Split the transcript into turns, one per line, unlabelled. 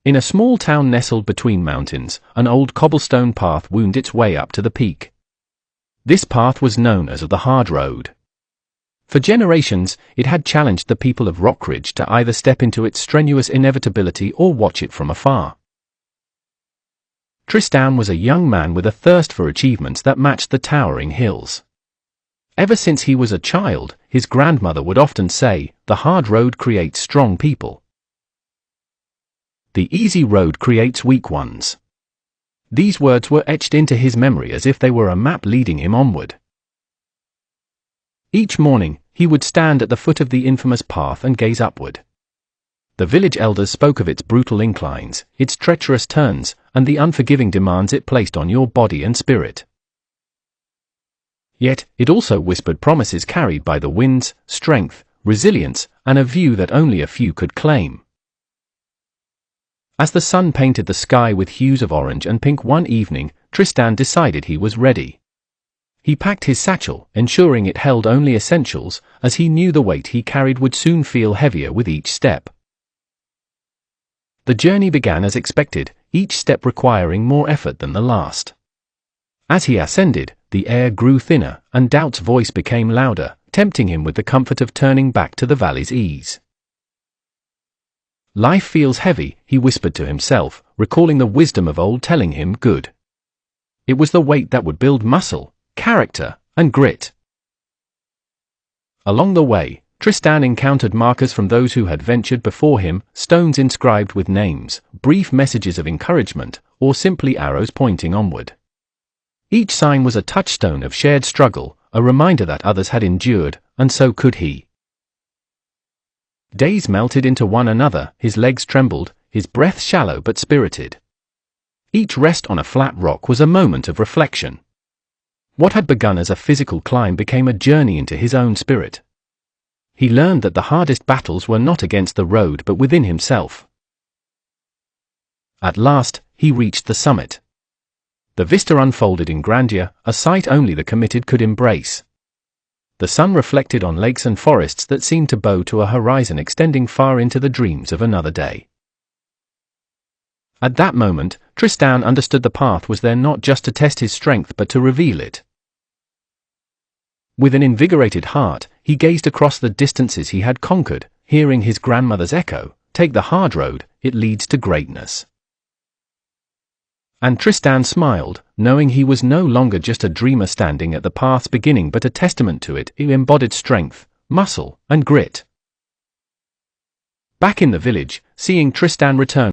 In a small town nestled between mountains, an old cobblestone path wound its way up to the peak. This path was known as the Hard Road. For generations, it had challenged the people of Rockridge to either step into its strenuous inevitability or watch it from afar. Tristan was a young man with a thirst for achievements that matched the towering hills. Ever since he was a child, his grandmother would often say, "The hard road creates strong people. The easy road creates weak ones." These words were etched into his memory as if they were a map leading him onward. Each morning, he would stand at the foot of the infamous path and gaze upward. The village elders spoke of its brutal inclines, its treacherous turns, and the unforgiving demands it placed on your body and spirit. Yet, it also whispered promises carried by the winds, strength, resilience, and a view that only a few could claim. As the sun painted the sky with hues of orange and pink one evening, Tristan decided he was ready. He packed his satchel, ensuring it held only essentials, as he knew the weight he carried would soon feel heavier with each step. The journey began as expected, each step requiring more effort than the last. As he ascended, the air grew thinner, and doubt's voice became louder, tempting him with the comfort of turning back to the valley's ease. "Life feels heavy," he whispered to himself, recalling the wisdom of old telling him good. It was the weight that would build muscle, character, and grit. Along the way, Tristan encountered markers from those who had ventured before him, stones inscribed with names, brief messages of encouragement, or simply arrows pointing onward. Each sign was a touchstone of shared struggle, a reminder that others had endured, and so could he. Days melted into one another, his legs trembled, his breath shallow but spirited. Each rest on a flat rock was a moment of reflection. What had begun as a physical climb became a journey into his own spirit. He learned that the hardest battles were not against the road but within himself. At last, he reached the summit. The vista unfolded in grandeur, a sight only the committed could embrace. The sun reflected on lakes and forests that seemed to bow to a horizon extending far into the dreams of another day. At that moment, Tristan understood the path was there not just to test his strength but to reveal it. With an invigorated heart, he gazed across the distances he had conquered, hearing his grandmother's echo, "Take the hard road, it leads to greatness." And Tristan smiled, knowing he was no longer just a dreamer standing at the path's beginning but a testament to it who embodied strength, muscle, and grit. Back in the village, seeing Tristan return